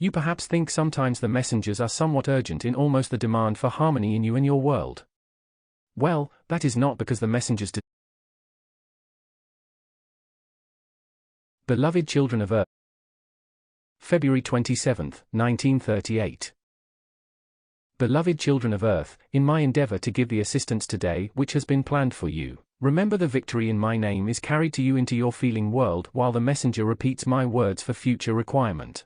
You perhaps think sometimes the messengers are somewhat urgent in almost the demand for harmony in you and your world. Well, that is not because the messengers Beloved children of Earth. February 27, 1938. Beloved children of Earth, in my endeavor to give the assistance today which has been planned for you, remember the victory in my name is carried to you into your feeling world while the messenger repeats my words for future requirement.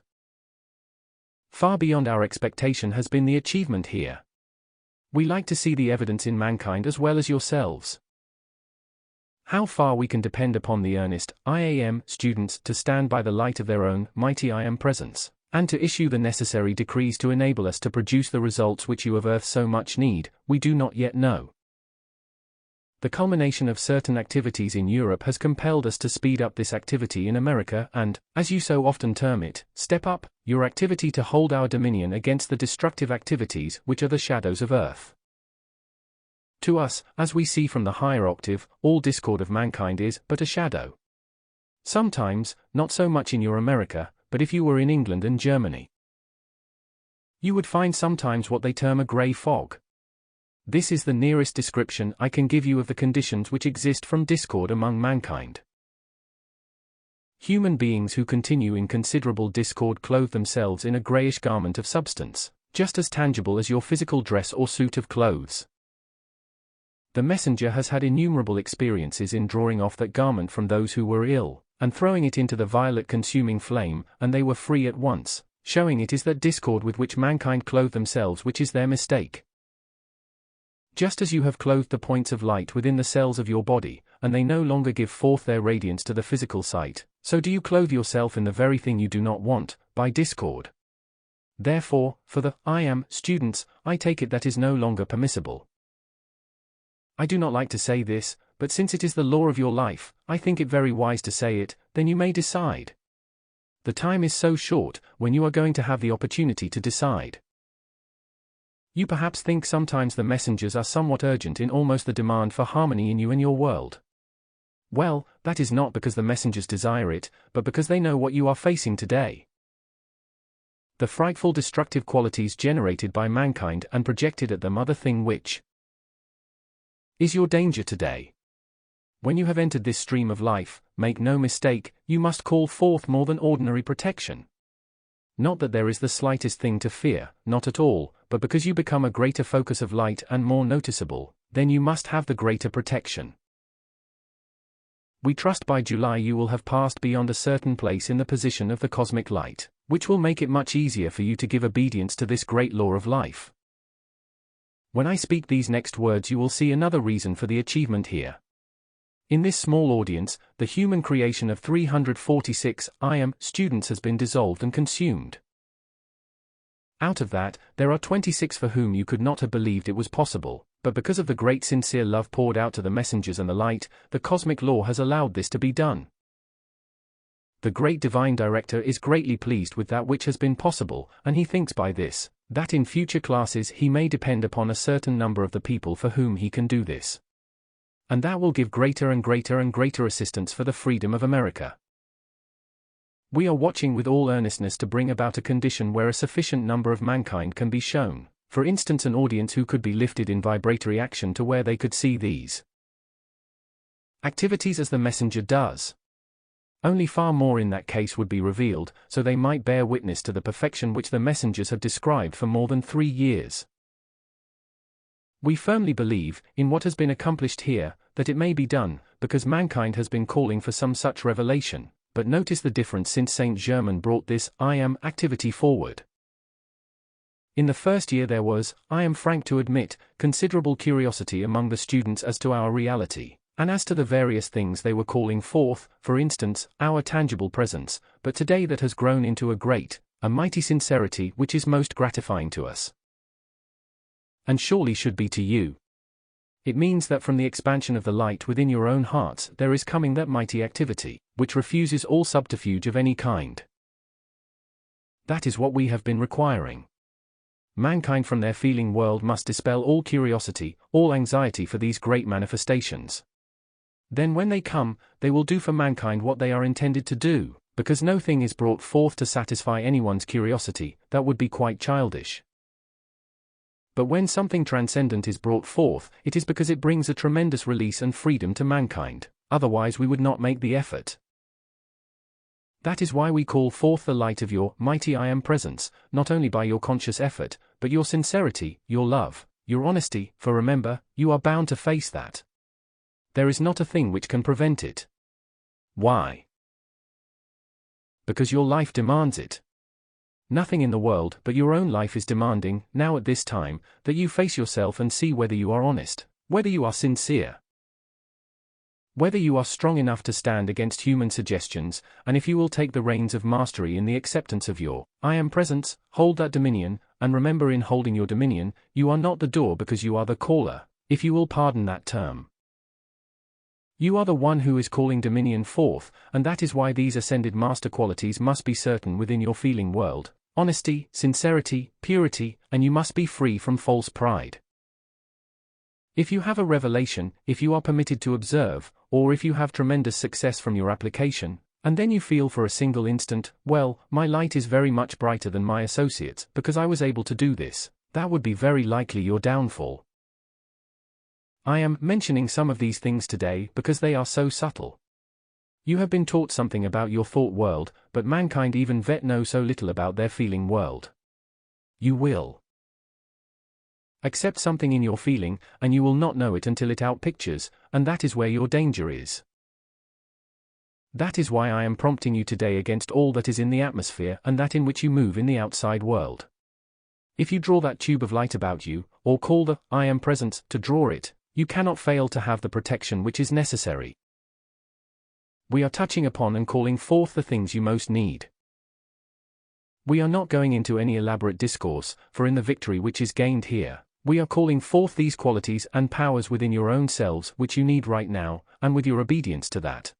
Far beyond our expectation has been the achievement here. We like to see the evidence in mankind as well as yourselves. How far we can depend upon the earnest, IAM students to stand by the light of their own mighty I Am presence, and to issue the necessary decrees to enable us to produce the results which you of Earth so much need, we do not yet know. The culmination of certain activities in Europe has compelled us to speed up this activity in America and, as you so often term it, step up your activity to hold our dominion against the destructive activities which are the shadows of Earth. To us, as we see from the higher octave, all discord of mankind is but a shadow. Sometimes, not so much in your America, but if you were in England and Germany, you would find sometimes what they term a grey fog. This is the nearest description I can give you of the conditions which exist from discord among mankind. Human beings who continue in considerable discord clothe themselves in a greyish garment of substance, just as tangible as your physical dress or suit of clothes. The messenger has had innumerable experiences in drawing off that garment from those who were ill, and throwing it into the violet consuming flame, and they were free at once, showing it is that discord with which mankind clothe themselves which is their mistake. Just as you have clothed the points of light within the cells of your body, and they no longer give forth their radiance to the physical sight, so do you clothe yourself in the very thing you do not want, by discord. Therefore, for the I Am students, I take it that is no longer permissible. I do not like to say this, but since it is the law of your life, I think it very wise to say it, then you may decide. The time is so short, when you are going to have the opportunity to decide. You perhaps think sometimes the messengers are somewhat urgent in almost the demand for harmony in you and your world. Well, that is not because the messengers desire it, but because they know what you are facing today. The frightful destructive qualities generated by mankind and projected at them are the thing which is your danger today. When you have entered this stream of life, make no mistake, you must call forth more than ordinary protection. Not that there is the slightest thing to fear, not at all, but because you become a greater focus of light and more noticeable, then you must have the greater protection. We trust by July you will have passed beyond a certain place in the position of the cosmic light, which will make it much easier for you to give obedience to this great law of life. When I speak these next words you will see another reason for the achievement here. In this small audience, the human creation of 346 I Am students has been dissolved and consumed. Out of that, there are 26 for whom you could not have believed it was possible, but because of the great sincere love poured out to the messengers and the light, the cosmic law has allowed this to be done. The great divine director is greatly pleased with that which has been possible, and he thinks by this, that in future classes he may depend upon a certain number of the people for whom he can do this. And that will give greater and greater and greater assistance for the freedom of America. We are watching with all earnestness to bring about a condition where a sufficient number of mankind can be shown, for instance an audience who could be lifted in vibratory action to where they could see these activities as the messenger does. Only far more in that case would be revealed, so they might bear witness to the perfection which the messengers have described for more than 3 years. We firmly believe, in what has been accomplished here, that it may be done, because mankind has been calling for some such revelation, but notice the difference since Saint Germain brought this I Am activity forward. In the first year there was, I am frank to admit, considerable curiosity among the students as to our reality, and as to the various things they were calling forth, for instance, our tangible presence, but today that has grown into a mighty sincerity which is most gratifying to us. And surely should be to you. It means that from the expansion of the light within your own hearts there is coming that mighty activity, which refuses all subterfuge of any kind. That is what we have been requiring. Mankind from their feeling world must dispel all curiosity, all anxiety for these great manifestations. Then when they come, they will do for mankind what they are intended to do, Because no thing is brought forth to satisfy anyone's curiosity, that would be quite childish. But when something transcendent is brought forth, it is because it brings a tremendous release and freedom to mankind, otherwise we would not make the effort. That is why we call forth the light of your mighty I Am presence, not only by your conscious effort, but your sincerity, your love, your honesty, for remember, you are bound to face that. There is not a thing which can prevent it. Why? Because your life demands it. Nothing in the world but your own life is demanding, now at this time, that you face yourself and see whether you are honest, whether you are sincere, whether you are strong enough to stand against human suggestions, and if you will take the reins of mastery in the acceptance of your I Am presence, hold that dominion, and remember in holding your dominion, you are not the door because you are the caller, if you will pardon that term. You are the one who is calling dominion forth, and that is why these ascended master qualities must be certain within your feeling world: honesty, sincerity, purity, and you must be free from false pride. If you have a revelation, if you are permitted to observe, or if you have tremendous success from your application, and then you feel for a single instant, well, my light is very much brighter than my associates because I was able to do this, that would be very likely your downfall. I am mentioning some of these things today because they are so subtle. You have been taught something about your thought world, but mankind even know so little about their feeling world. You will accept something in your feeling, and you will not know it until it outpictures, and that is where your danger is. That is why I am prompting you today against all that is in the atmosphere and that in which you move in the outside world. If you draw that tube of light about you, or call the I Am presence to draw it, you cannot fail to have the protection which is necessary. We are touching upon and calling forth the things you most need. We are not going into any elaborate discourse, for in the victory which is gained here, we are calling forth these qualities and powers within your own selves which you need right now, and with your obedience to that.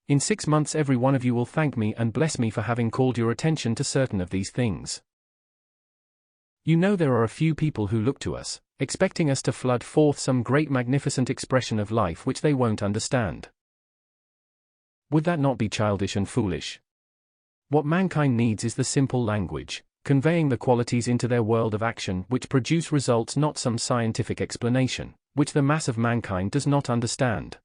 In 6 months every one of you will thank me and bless me for having called your attention to certain of these things. You know there are a few people who look to us, expecting us to flood forth some great magnificent expression of life which they won't understand. Would that not be childish and foolish? What mankind needs is the simple language, conveying the qualities into their world of action which produce results, not some scientific explanation, which the mass of mankind does not understand.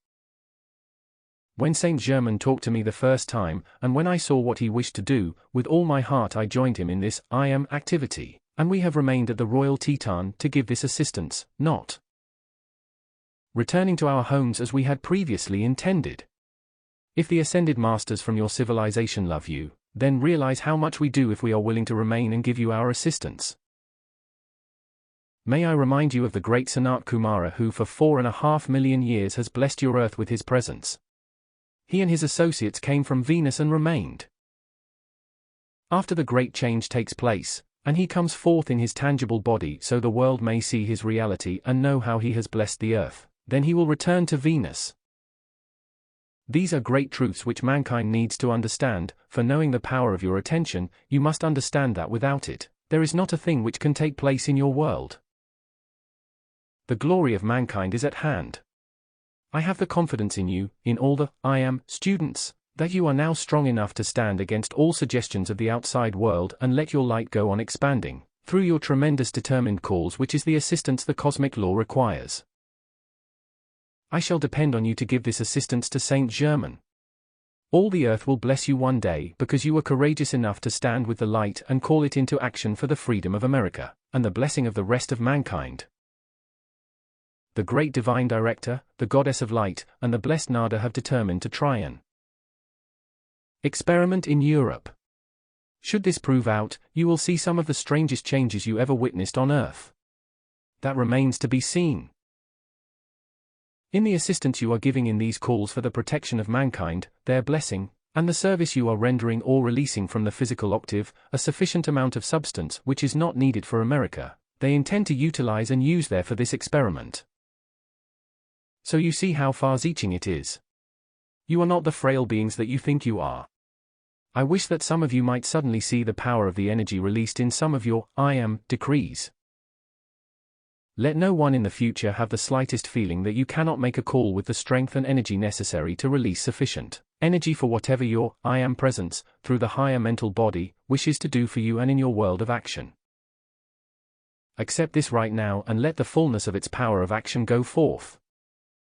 When Saint Germain talked to me the first time, and when I saw what he wished to do, with all my heart I joined him in this I Am activity, and we have remained at the Royal Teton to give this assistance, not returning to our homes as we had previously intended. If the ascended masters from your civilization love you, then realize how much we do if we are willing to remain and give you our assistance. May I remind you of the great Sanat Kumara who for 4.5 million years has blessed your earth with his presence. He and his associates came from Venus and remained. After the great change takes place, and he comes forth in his tangible body so the world may see his reality and know how he has blessed the earth, then he will return to Venus. These are great truths which mankind needs to understand, for knowing the power of your attention, you must understand that without it, there is not a thing which can take place in your world. The glory of mankind is at hand. I have the confidence in you, in all the I Am students, that you are now strong enough to stand against all suggestions of the outside world and let your light go on expanding, through your tremendous determined cause which is the assistance the cosmic law requires. I shall depend on you to give this assistance to Saint Germain. All the earth will bless you one day because you were courageous enough to stand with the light and call it into action for the freedom of America, and the blessing of the rest of mankind. The great divine director, the goddess of light, and the blessed Nada have determined to try an experiment in Europe. Should this prove out, you will see some of the strangest changes you ever witnessed on earth. That remains to be seen. In the assistance you are giving in these calls for the protection of mankind, their blessing, and the service you are rendering or releasing from the physical octave, a sufficient amount of substance which is not needed for America, they intend to utilize and use there for this experiment. So you see how far-reaching it is. You are not the frail beings that you think you are. I wish that some of you might suddenly see the power of the energy released in some of your I Am decrees. Let no one in the future have the slightest feeling that you cannot make a call with the strength and energy necessary to release sufficient energy for whatever your I am presence, through the higher mental body, wishes to do for you and in your world of action. Accept this right now and let the fullness of its power of action go forth.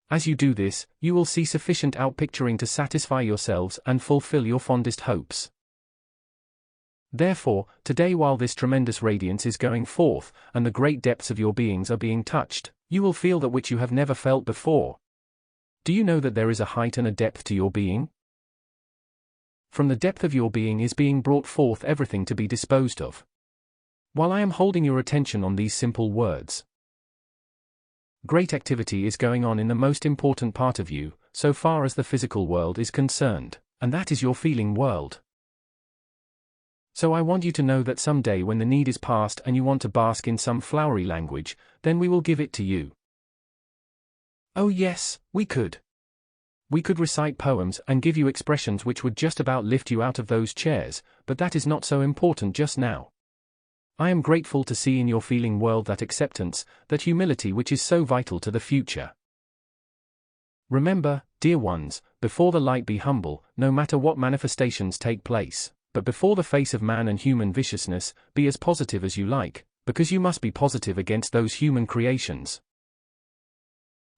As you do this, you will see sufficient outpicturing to satisfy yourselves and fulfill your fondest hopes. Therefore, today while this tremendous radiance is going forth, and the great depths of your beings are being touched, you will feel that which you have never felt before. Do you know that there is a height and a depth to your being? From the depth of your being is being brought forth everything to be disposed of. While I am holding your attention on these simple words, great activity is going on in the most important part of you, so far as the physical world is concerned, and that is your feeling world. So I want you to know that someday when the need is past and you want to bask in some flowery language, then we will give it to you. Oh yes, we could. We could recite poems and give you expressions which would just about lift you out of those chairs, but that is not so important just now. I am grateful to see in your feeling world that acceptance, that humility which is so vital to the future. Remember, dear ones, before the light be humble, no matter what manifestations take place, but before the face of man and human viciousness, be as positive as you like, because you must be positive against those human creations.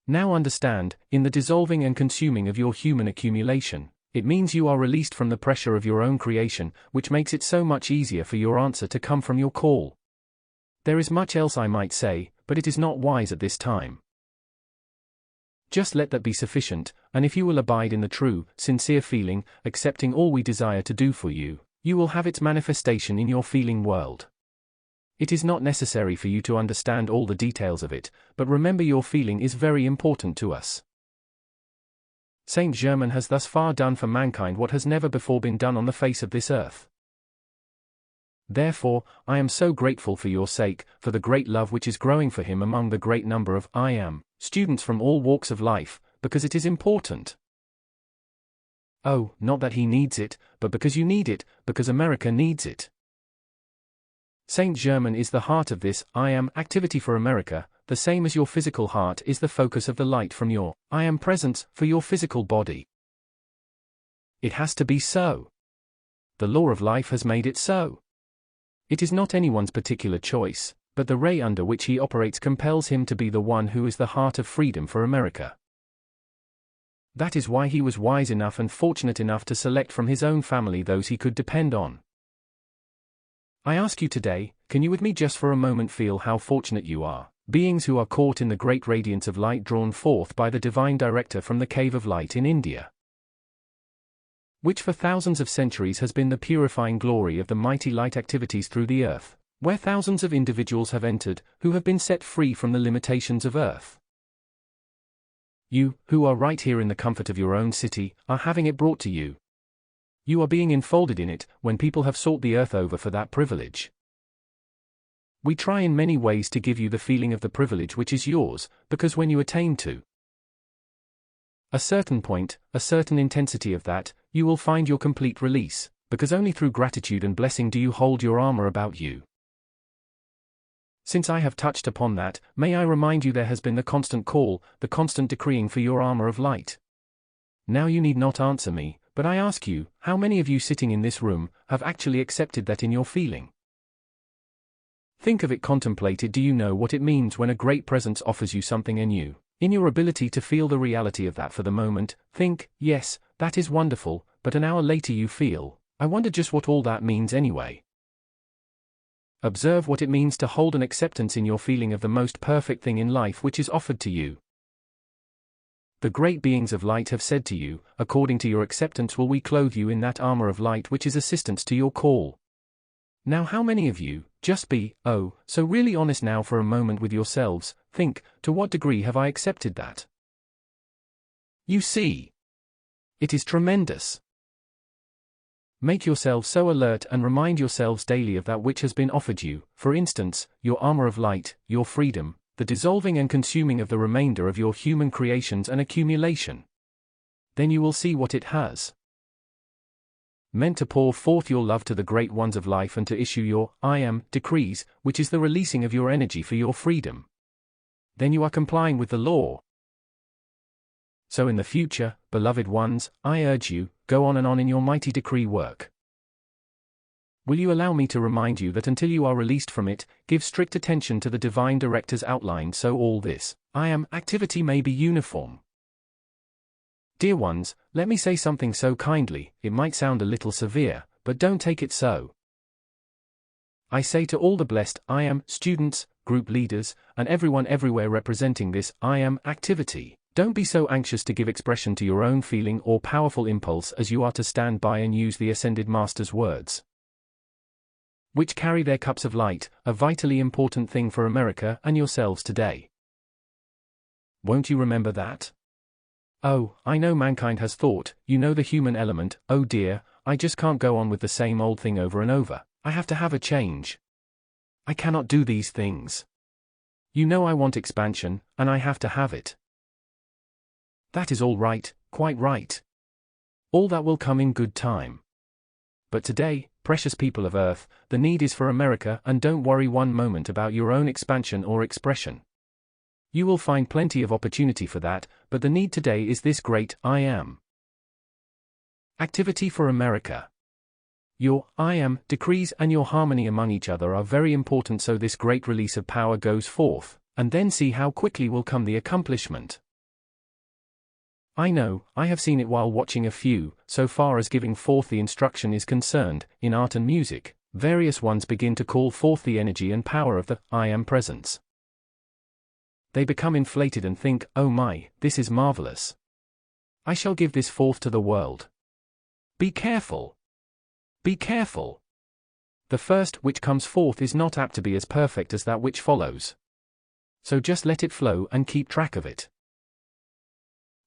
Now understand, in the dissolving and consuming of your human accumulation, it means you are released from the pressure of your own creation, which makes it so much easier for your answer to come from your call. There is much else I might say, but it is not wise at this time. Just let that be sufficient, and if you will abide in the true, sincere feeling, accepting all we desire to do for you, you will have its manifestation in your feeling world. It is not necessary for you to understand all the details of it, but remember your feeling is very important to us. Saint Germain has thus far done for mankind what has never before been done on the face of this earth. Therefore, I am so grateful for your sake, for the great love which is growing for him among the great number of I am students from all walks of life, because it is important. Oh, not that he needs it, but because you need it, because America needs it. Saint Germain is the heart of this I am activity for America, the same as your physical heart is the focus of the light from your I am presence for your physical body. It has to be so. The law of life has made it so. It is not anyone's particular choice, but the ray under which he operates compels him to be the one who is the heart of freedom for America. That is why he was wise enough and fortunate enough to select from his own family those he could depend on. I ask you today, can you with me just for a moment feel how fortunate you are, beings who are caught in the great radiance of light drawn forth by the divine director from the cave of light in India, which for thousands of centuries has been the purifying glory of the mighty light activities through the earth, where thousands of individuals have entered, who have been set free from the limitations of earth. You, who are right here in the comfort of your own city, are having it brought to you. You are being enfolded in it, when people have sought the earth over for that privilege. We try in many ways to give you the feeling of the privilege which is yours, because when you attain to a certain point, a certain intensity of that, you will find your complete release, because only through gratitude and blessing do you hold your armor about you. Since I have touched upon that, may I remind you there has been the constant call, the constant decreeing for your armor of light. Now you need not answer me, but I ask you, how many of you sitting in this room have actually accepted that in your feeling? Think of it, contemplate it. Do you know what it means when a great presence offers you something anew? In your ability to feel the reality of that for the moment, think, yes, that is wonderful, but an hour later you feel, I wonder just what all that means anyway. Observe what it means to hold an acceptance in your feeling of the most perfect thing in life which is offered to you. The great beings of light have said to you, according to your acceptance will we clothe you in that armor of light which is assistance to your call. Now how many of you, just be, so really honest now for a moment with yourselves, think, to what degree have I accepted that? You see, it is tremendous. Make yourselves so alert and remind yourselves daily of that which has been offered you, for instance, your armor of light, your freedom, the dissolving and consuming of the remainder of your human creations and accumulation. Then you will see what it has meant to pour forth your love to the great ones of life and to issue your I am decrees, which is the releasing of your energy for your freedom. Then you are complying with the law. So in the future, beloved ones, I urge you, go on and on in your mighty decree work. Will you allow me to remind you that until you are released from it, give strict attention to the divine director's outline so all this, I am, activity may be uniform. Dear ones, let me say something so kindly, it might sound a little severe, but don't take it so. I say to all the blessed, I am, students, group leaders, and everyone everywhere representing this, I am, activity, don't be so anxious to give expression to your own feeling or powerful impulse as you are to stand by and use the Ascended Master's words, which carry their cups of light, a vitally important thing for America and yourselves today. Won't you remember that? Oh, I know mankind has thought, you know the human element, oh dear, I just can't go on with the same old thing over and over, I have to have a change. I cannot do these things. You know I want expansion, and I have to have it. That is all right, quite right. All that will come in good time. But today, precious people of Earth, the need is for America, and don't worry one moment about your own expansion or expression. You will find plenty of opportunity for that, but the need today is this great I am. Activity for America. Your I am decrees and your harmony among each other are very important, so this great release of power goes forth, and then see how quickly will come the accomplishment. I know, I have seen it while watching a few, so far as giving forth the instruction is concerned, in art and music, various ones begin to call forth the energy and power of the I am presence. They become inflated and think, oh my, this is marvelous. I shall give this forth to the world. Be careful. Be careful. The first which comes forth is not apt to be as perfect as that which follows. So just let it flow and keep track of it.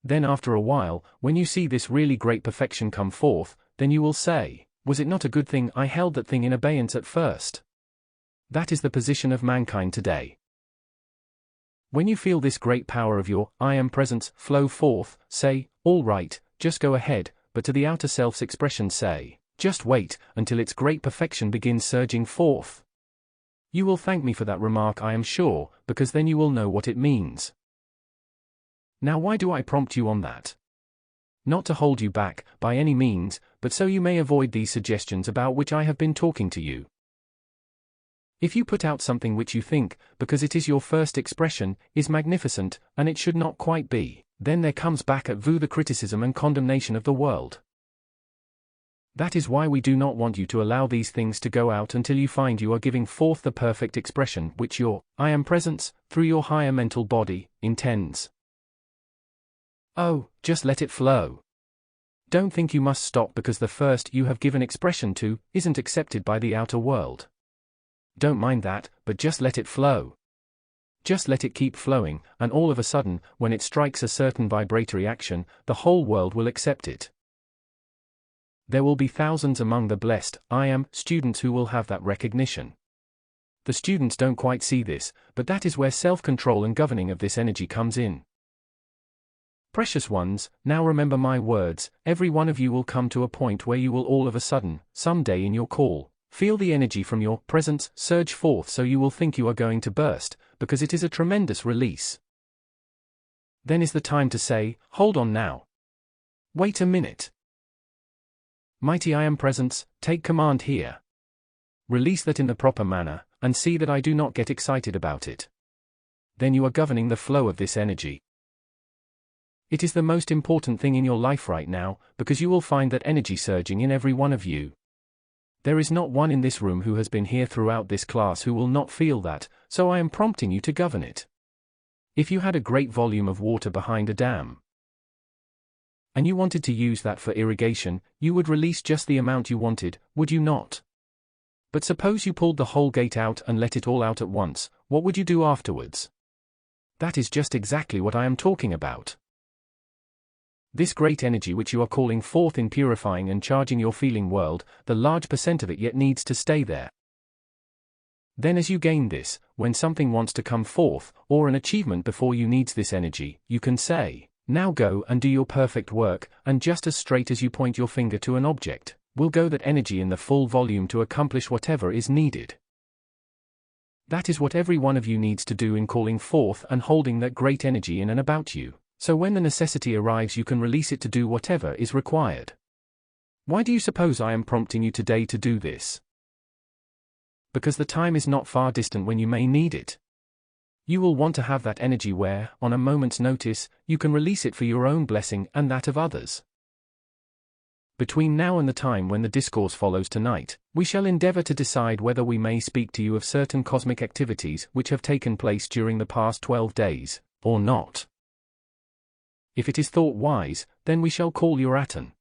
Then after a while, when you see this really great perfection come forth, then you will say, was it not a good thing I held that thing in abeyance at first? That is the position of mankind today. When you feel this great power of your I am presence flow forth, say, all right, just go ahead, but to the outer self's expression say, just wait until its great perfection begins surging forth. You will thank me for that remark, I am sure, because then you will know what it means. Now why do I prompt you on that? Not to hold you back, by any means, but so you may avoid these suggestions about which I have been talking to you. If you put out something which you think, because it is your first expression, is magnificent, and it should not quite be, then there comes back at you the criticism and condemnation of the world. That is why we do not want you to allow these things to go out until you find you are giving forth the perfect expression which your I am presence, through your higher mental body, intends. Oh, just let it flow. Don't think you must stop because the first you have given expression to isn't accepted by the outer world. Don't mind that, but just let it flow. Just let it keep flowing, and all of a sudden, when it strikes a certain vibratory action, the whole world will accept it. There will be thousands among the blessed I am students who will have that recognition. The students don't quite see this, but that is where self-control and governing of this energy comes in. Precious ones, now remember my words, every one of you will come to a point where you will all of a sudden, someday in your call, feel the energy from your presence surge forth, so you will think you are going to burst, because it is a tremendous release. Then is the time to say, hold on now. Wait a minute. Mighty I am presence, take command here. Release that in the proper manner, and see that I do not get excited about it. Then you are governing the flow of this energy. It is the most important thing in your life right now, because you will find that energy surging in every one of you. There is not one in this room who has been here throughout this class who will not feel that, so I am prompting you to govern it. If you had a great volume of water behind a dam, and you wanted to use that for irrigation, you would release just the amount you wanted, would you not? But suppose you pulled the whole gate out and let it all out at once, what would you do afterwards? That is just exactly what I am talking about. This great energy which you are calling forth in purifying and charging your feeling world, the large percent of it yet needs to stay there. Then as you gain this, when something wants to come forth, or an achievement before you needs this energy, you can say, now go and do your perfect work, and just as straight as you point your finger to an object, will go that energy in the full volume to accomplish whatever is needed. That is what every one of you needs to do in calling forth and holding that great energy in and about you. So when the necessity arrives you can release it to do whatever is required. Why do you suppose I am prompting you today to do this? Because the time is not far distant when you may need it. You will want to have that energy where, on a moment's notice, you can release it for your own blessing and that of others. Between now and the time when the discourse follows tonight, we shall endeavor to decide whether we may speak to you of certain cosmic activities which have taken place during the past 12 days, or not. If it is thought wise, then we shall call your atten.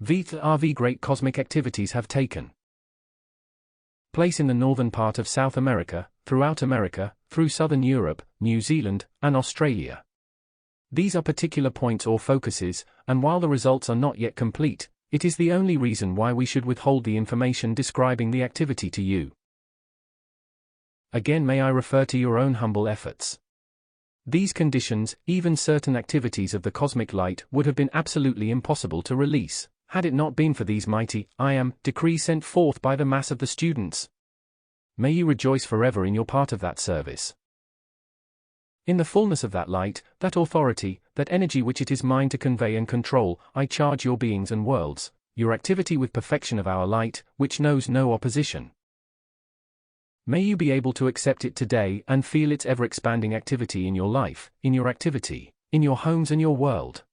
VRV great cosmic activities have taken place in the northern part of South America, throughout America, through southern Europe, New Zealand, and Australia. These are particular points or focuses, and while the results are not yet complete, it is the only reason why we should withhold the information describing the activity to you. Again, may I refer to your own humble efforts. These conditions, even certain activities of the cosmic light, would have been absolutely impossible to release, had it not been for these mighty, I am, decrees sent forth by the mass of the students. May you rejoice forever in your part of that service. In the fullness of that light, that authority, that energy which it is mine to convey and control, I charge your beings and worlds, your activity with perfection of our light, which knows no opposition. May you be able to accept it today and feel its ever-expanding activity in your life, in your activity, in your homes and your world.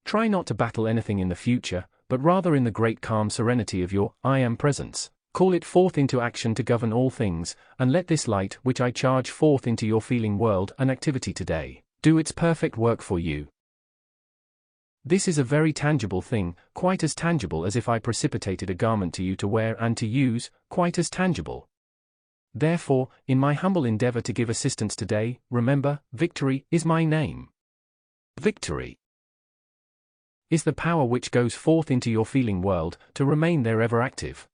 Try not to battle anything in the future, but rather in the great calm serenity of your I am presence. Call it forth into action to govern all things, and let this light which I charge forth into your feeling world and activity today, do its perfect work for you. This is a very tangible thing, quite as tangible as if I precipitated a garment to you to wear and to use, quite as tangible. Therefore, in my humble endeavor to give assistance today, remember, victory is my name. Victory is the power which goes forth into your feeling world, to remain there ever active.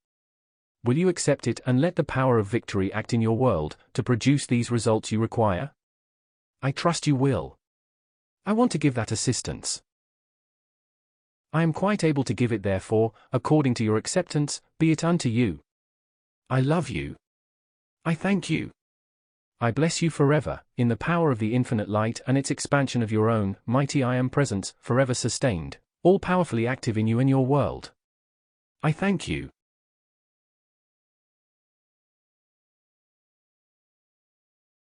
Will you accept it and let the power of victory act in your world, to produce these results you require? I trust you will. I want to give that assistance. I am quite able to give it, therefore, according to your acceptance, be it unto you. I love you. I thank you. I bless you forever, in the power of the infinite light and its expansion of your own, mighty I am presence, forever sustained, all powerfully active in you and your world. I thank you.